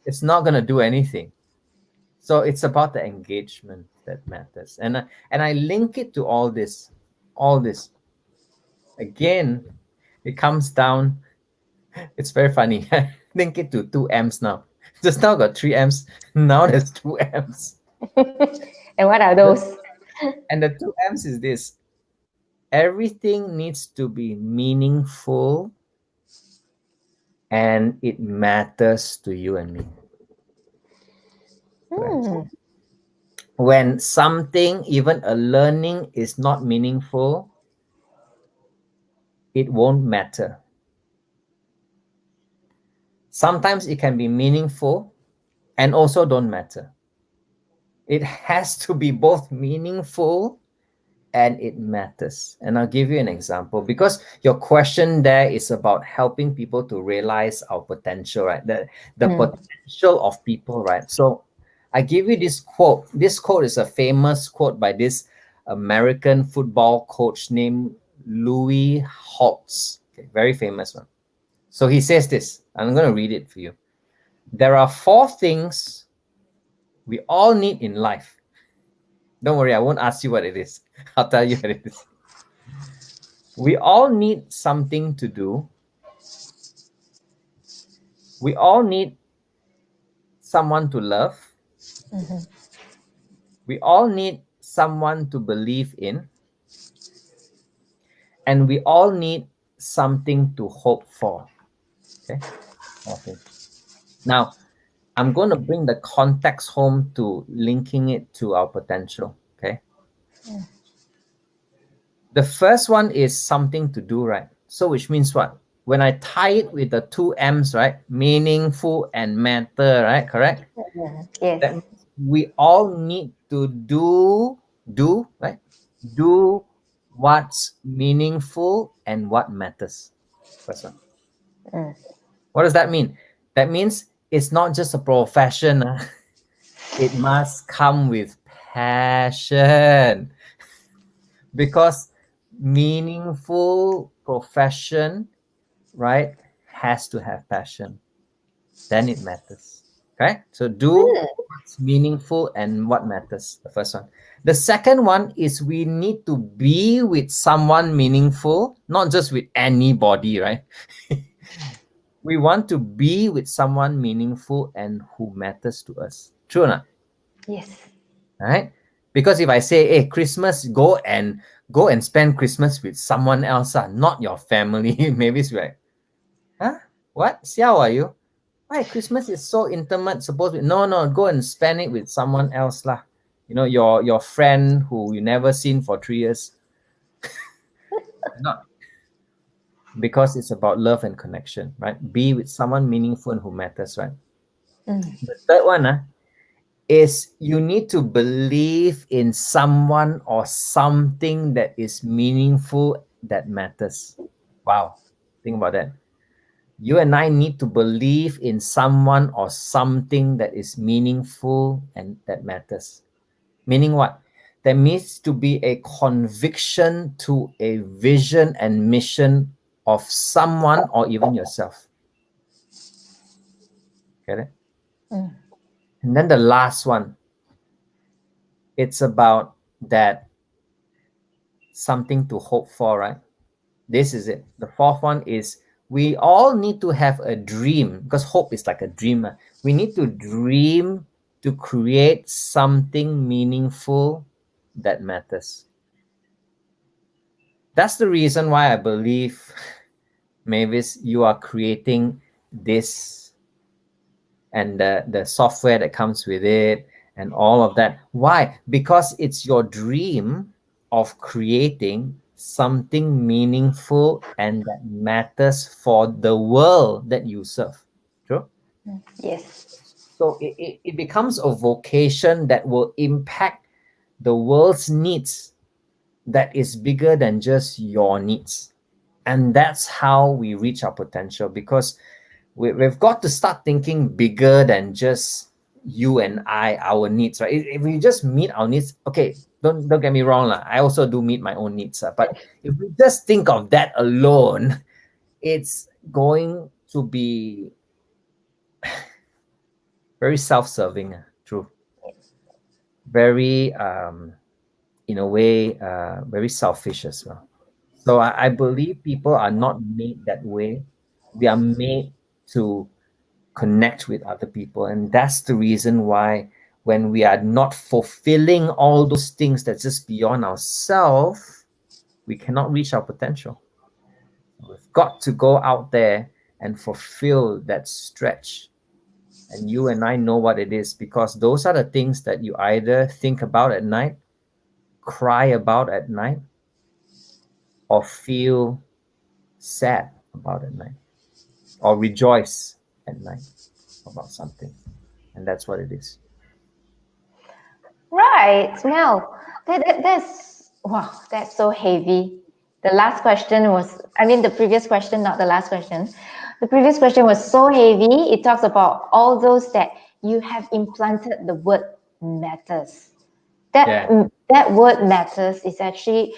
it's not gonna do anything. So it's about the engagement that matters, and I link it to all this. Again, it comes down. It's very funny. I link it to 2 amps now. Just now got 3 amps. Now there's 2 amps. And what are those? And the 2 amps is this: everything needs to be meaningful, and it matters to you and me. Hmm. When something, even a learning, is not meaningful, it won't matter. Sometimes it can be meaningful and also don't matter. It has to be both meaningful and it matters. And I'll give you an example, because your question there is about helping people to realize our potential, right? The potential of people, right? So I give you this quote. This quote is a famous quote by this American football coach named Louis Holtz. Okay, very famous one. So he says this. I'm going to read it for you. There are 4 things we all need in life. Don't worry, I won't ask you what it is. I'll tell you what it is. We all need something to do. We all need someone to love. We all need someone to believe in. And we all need something to hope for. Okay. Now, I'm going to bring the context home to linking it to our potential. Okay. The first one is something to do, right? So which means what? When I tie it with the 2 M's, right? Meaningful and matter, right? Correct? Yes. That means we all need to do, right? Do what's meaningful and what matters. First one. What does that mean? That means it's not just a profession. It must come with passion. Because meaningful profession, right, has to have passion. Then it matters. Okay? So do what's meaningful and what matters. The first one. The second one is we need to be with someone meaningful, not just with anybody, right? We want to be with someone meaningful and who matters to us. True or not? Yes. Right? Because if I say, hey, Christmas, go and spend Christmas with someone else, not your family, maybe it's like, huh? What? Xiao are you? Why Christmas is so intimate, supposed to be? No, go and spend it with someone else lah. You know, your friend who you never seen for 3 years. Not. Because it's about love and connection, right? Be with someone meaningful and who matters, right? The third one is you need to believe in someone or something that is meaningful, that matters. Wow. Think about that. You and I need to believe in someone or something that is meaningful and that matters. Meaning what? There needs to be a conviction to a vision and mission of someone or even yourself. Get it? And then the last one, it's about that something to hope for, right? This is it. The fourth one is we all need to have a dream, because hope is like a dream. We need to dream to create something meaningful that matters. That's the reason why I believe, Mavis, you are creating this and the software that comes with it and all of that. Why? Because it's your dream of creating something meaningful and that matters for the world that you serve. True? Yes. So it becomes a vocation that will impact the world's needs, that is bigger than just your needs. And that's how we reach our potential, because we've got to start thinking bigger than just you and I, our needs, right? If we just meet our needs, okay, don't get me wrong, I also do meet my own needs. But if we just think of that alone, it's going to be very self-serving, true. Very, in a way, very selfish as well. So I believe people are not made that way. We are made to connect with other people. And that's the reason why when we are not fulfilling all those things that's just beyond ourselves, we cannot reach our potential. We've got to go out there and fulfill that stretch. And you and I know what it is, because those are the things that you either think about at night, cry about at night, or feel sad about at night, or rejoice at night about something. And that's what it is. Right, Mel. That's wow, that's so heavy. The last question was, I mean, the previous question, not the last question. The previous question was so heavy. It talks about all those that you have implanted the word matters. That Yeah. that word matters is actually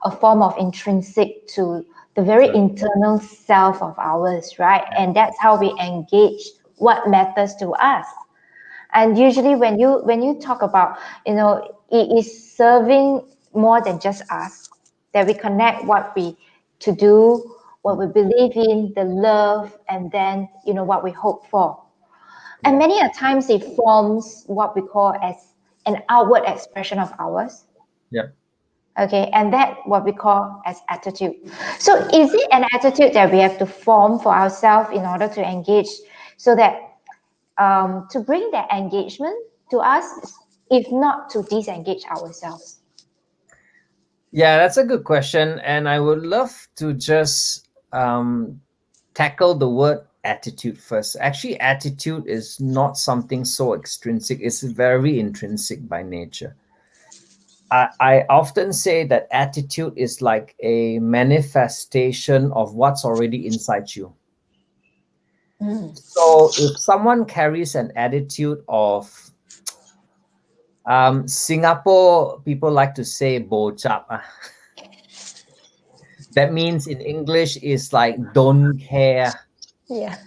a form of intrinsic to the very So, internal self of ours, right? yeah. And that's how we engage what matters to us. And usually when you talk about, it is serving more than just us, that we connect what we to do, what we believe in, the love, and then what we hope for. And Yeah. many a times it forms what we call as an outward expression of ours. Yeah. Okay, and that what we call as attitude. So is it an attitude that we have to form for ourselves in order to engage, so that to bring that engagement to us, if not to disengage ourselves? Yeah, that's a good question. And I would love to just tackle the word attitude first. Actually, attitude is not something so extrinsic, it's very intrinsic by nature. I often say that attitude is like a manifestation of what's already inside you. Mm. So if someone carries an attitude of, Singapore people like to say bojap. That means in English is like don't care. Yeah.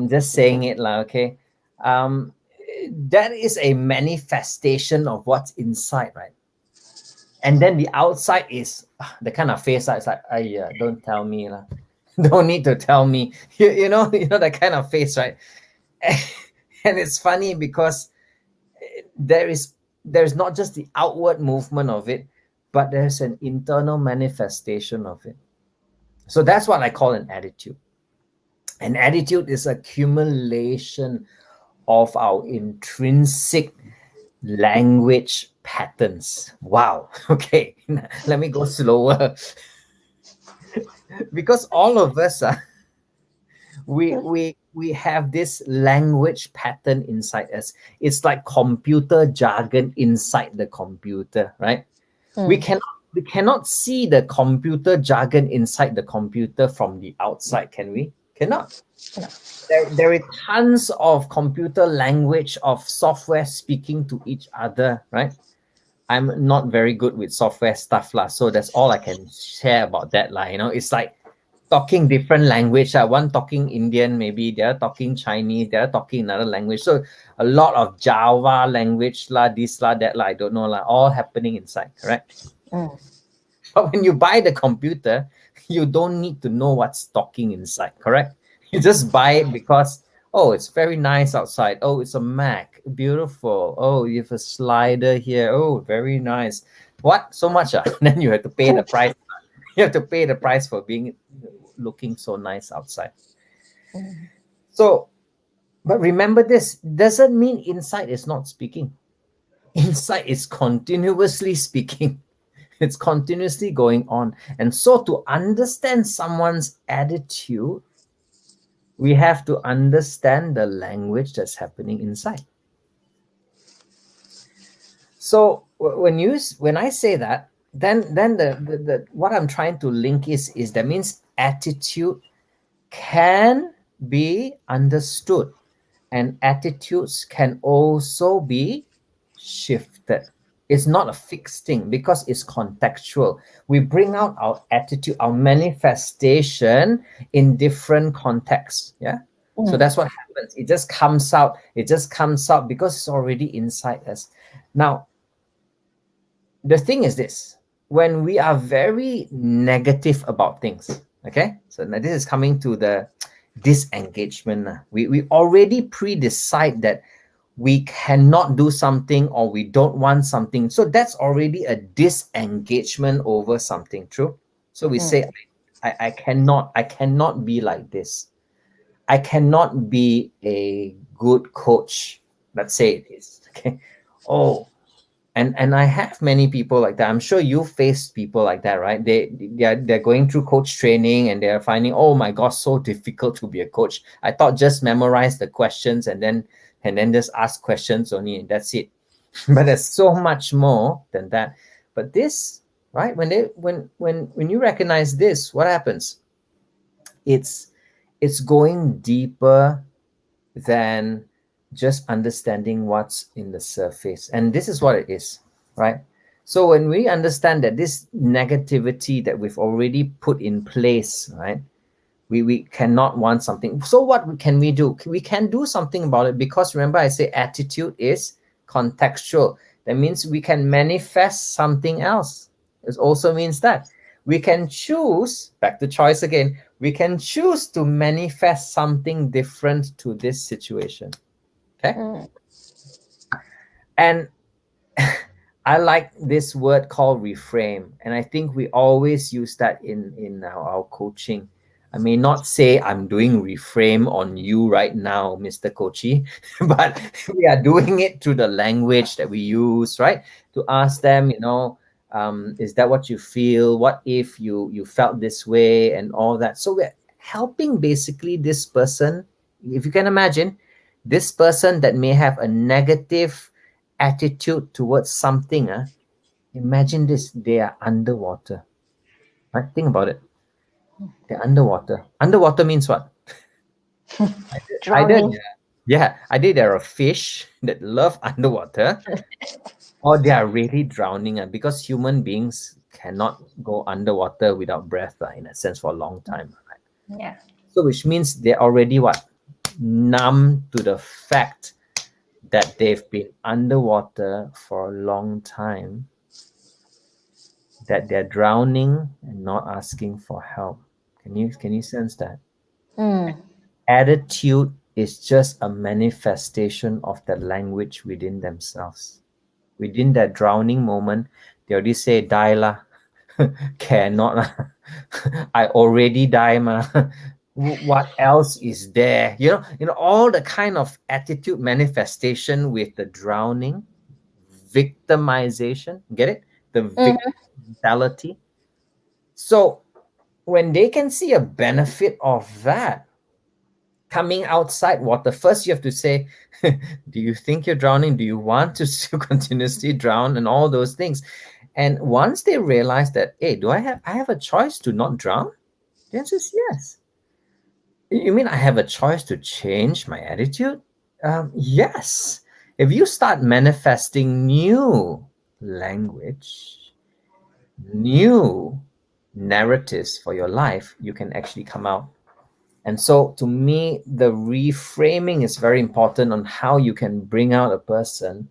Just saying it lah, okay. Um, that is a manifestation of what's inside, right? And then the outside is the kind of face it's like, don't tell me lah. Don't need to tell me. You know that kind of face, right? And it's funny because there is there's not just the outward movement of it, but there's an internal manifestation of it. So that's what I call an attitude. An attitude is accumulation of our intrinsic language patterns. Wow. Okay. Let me go slower. Because all of us are we have this language pattern inside us. It's like computer jargon inside the computer, right? We Mm. cannot see the computer jargon inside the computer from the outside, can we? Cannot. No. There are tons of computer language of software speaking to each other, right? I'm not very good with software stuff lah, so that's all I can share about that lah. It's like talking different language. One talking Indian, maybe they're talking Chinese, they're talking another language. So a lot of Java language lah, this lah, that lah, I don't know lah, all happening inside, correct? Mm. But when you buy the computer, you don't need to know what's talking inside, correct? You just buy it because, oh, it's very nice outside. Oh, it's a Mac. Beautiful. Oh, you have a slider here. Oh, very nice. What? So much? Then you have to pay the price. You have to pay the price for looking so nice outside. Mm. So, but remember this, doesn't mean inside is not speaking. Inside is continuously speaking. It's continuously going on. And so to understand someone's attitude, we have to understand the language that's happening inside. So when I say that, then the what I'm trying to link is that means attitude can be understood, and attitudes can also be shifted. It's not a fixed thing because it's contextual. We bring out our attitude, our manifestation in different contexts. Yeah. So that's what happens. It just comes out. It just comes out because it's already inside us. Now, the thing is this: when we are very negative about things, okay? So now this is coming to the disengagement. We already pre-decide that we cannot do something or we don't want something. So that's already a disengagement over something, true? So we say, I cannot be like this. I cannot be a good coach. Let's say it is. Okay. Oh, and I have many people like that. I'm sure you faced people like that, right? They're going through coach training and they're finding, oh my gosh, so difficult to be a coach. I thought just memorize the questions and then just ask questions only, and that's it. But there's so much more than that. But this, right? When you recognize this, what happens? It's going deeper than just understanding what's in the surface. And this is what it is, right? So when we understand that this negativity that we've already put in place, right? We cannot want something. So what can we do? We can do something about it, because remember I say attitude is contextual. That means we can manifest something else. It also means that we can choose, back to choice again, we can choose to manifest something different to this situation. Okay. And I like this word called reframe, and I think we always use that in our coaching. I may not say I'm doing reframe on you right now, Mr. Coachy, but we are doing it through the language that we use, right? To ask them, is that what you feel? What if you felt this way and all that? So we're helping basically this person, if you can imagine, this person that may have a negative attitude towards something. Imagine this: they are underwater. Right? Think about it. They're underwater. Underwater means what? Either Drowning. either they're a fish that love underwater, or they are really drowning. Because human beings cannot go underwater without breath, in a sense, for a long time. Right? Yeah. So which means they're already what? Numb to the fact that they've been underwater for a long time, that they're drowning and not asking for help. Can you sense that? Attitude is just a manifestation of the language within themselves. Within that drowning moment, they already say, die lah, cannot lah. I already die ma. What else is there? All the kind of attitude manifestation with the drowning, victimization. Get it? The victim mentality. So when they can see a benefit of that coming outside water, first you have to say, do you think you're drowning? Do you want to still continuously drown, and all those things? And once they realize that, hey, I have a choice to not drown? The answer is yes. You mean I have a choice to change my attitude? Yes. If you start manifesting new language, new narratives for your life, you can actually come out. And so to me, the reframing is very important on how you can bring out a person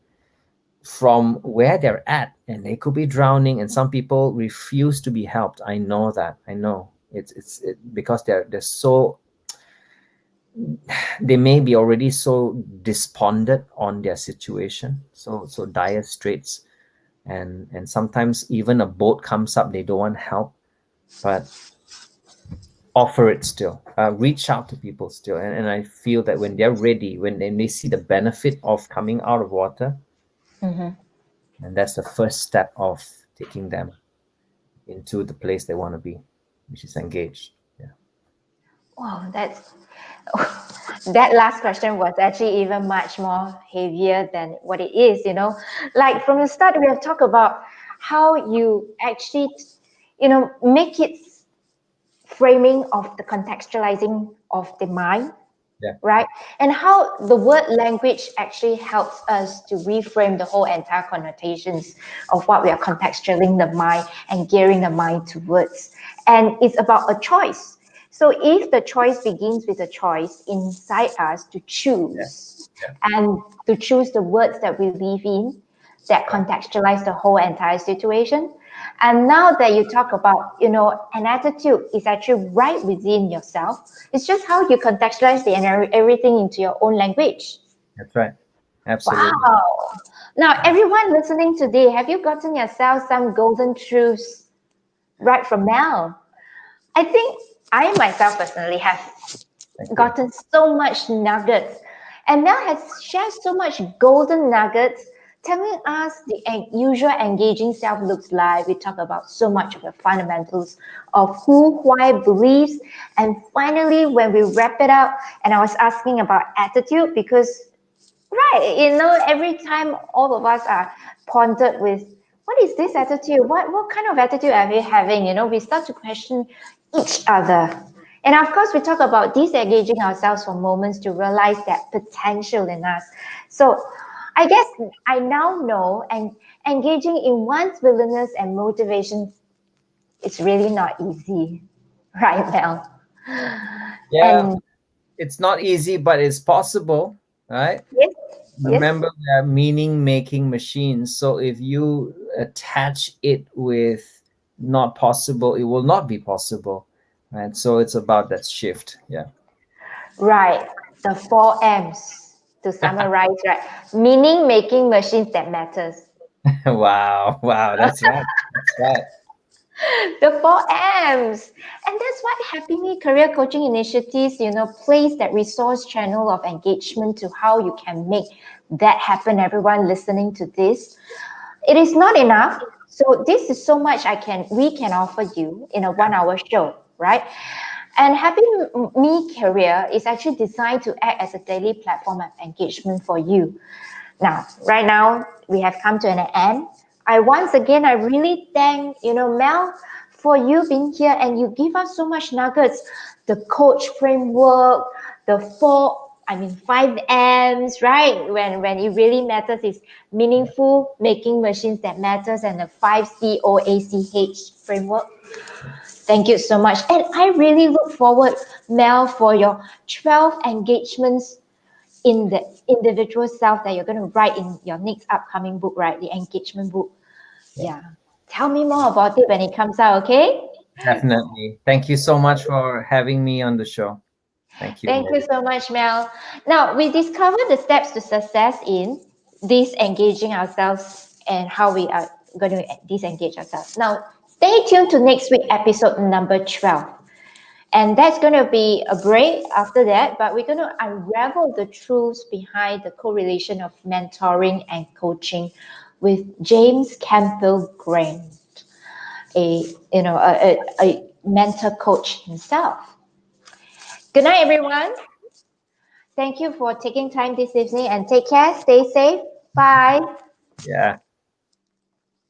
from where they're at. And they could be drowning, and some people refuse to be helped. I know that. I know it's because they're so, they may be already so despondent on their situation, so dire straits, and sometimes even a boat comes up, they don't want help, but offer it still, reach out to people still, and I feel that when they're ready, when they see the benefit of coming out of water, and that's the first step of taking them into the place they want to be, which is engaged. Wow, that last question was actually even much more heavier than what it is. Like from the start, we have talked about how you actually, make it framing of the contextualizing of the mind, Yeah. right? And how the word language actually helps us to reframe the whole entire connotations of what we are contextualizing the mind and gearing the mind towards. And it's about a choice. So if the choice begins with a choice inside us to Yeah. choose Yeah. and to choose the words that we live in that Yeah. contextualize the whole entire situation. And now that you talk about, an attitude is actually right within yourself. It's just how you contextualize everything into your own language. That's right. Absolutely. Wow. Now, Yeah. everyone listening today, have you gotten yourself some golden truths right from Mel? I think I myself personally have Thank you. gotten so much nuggets. And Mel has shared so much golden nuggets, telling us the usual engaging self looks like. We talk about so much of the fundamentals of who, why, beliefs. And finally, when we wrap it up, and I was asking about attitude because, right, every time all of us are pondered with, what is this attitude? What kind of attitude are we having? We start to question each other. And of course, we talk about disengaging ourselves for moments to realize that potential in us. So I guess I now know and engaging in one's willingness and motivation is really not easy, right, Mel? Yeah. And It's not easy, but it's possible, right? yes, yes, Remember, we are meaning making machines. So if you attach it with not possible, it will not be possible. Right. So it's about that shift. Yeah. right. The 4 M's to summarize, right? Meaning making machines that matters. Wow. Wow. That's right. That's right. The 4 M's. And that's what Happy Me Career Coaching Initiatives, plays that resource channel of engagement to how you can make that happen, everyone listening to this. It is not enough. So this is so much we can offer you in a 1 hour show, right? And Happy Me Career is actually designed to act as a daily platform of engagement for you. Now, right now, we have come to an end. I really thank, Mel, for you being here and you give us so much nuggets. The coach framework, the 5 M's, right? When it really matters is meaningful, making machines that matters, and the 5COACH framework. Thank you so much. And I really look forward, Mel, for your 12 engagements in the individual self that you're going to write in your next upcoming book, right? The engagement book. Yeah. Yeah. Tell me more about it when it comes out, okay? Definitely. Thank you so much for having me on the show. Thank you. Thank you so much, Mel. Now, we discovered the steps to success in disengaging ourselves and how we are going to disengage ourselves. Now, stay tuned to next week, episode number 12. And that's going to be a break after that, but we're going to unravel the truths behind the correlation of mentoring and coaching with James Campbell Grant, a mentor coach himself. Good night, everyone. Thank you for taking time this evening and take care. Stay safe. Bye. Yeah.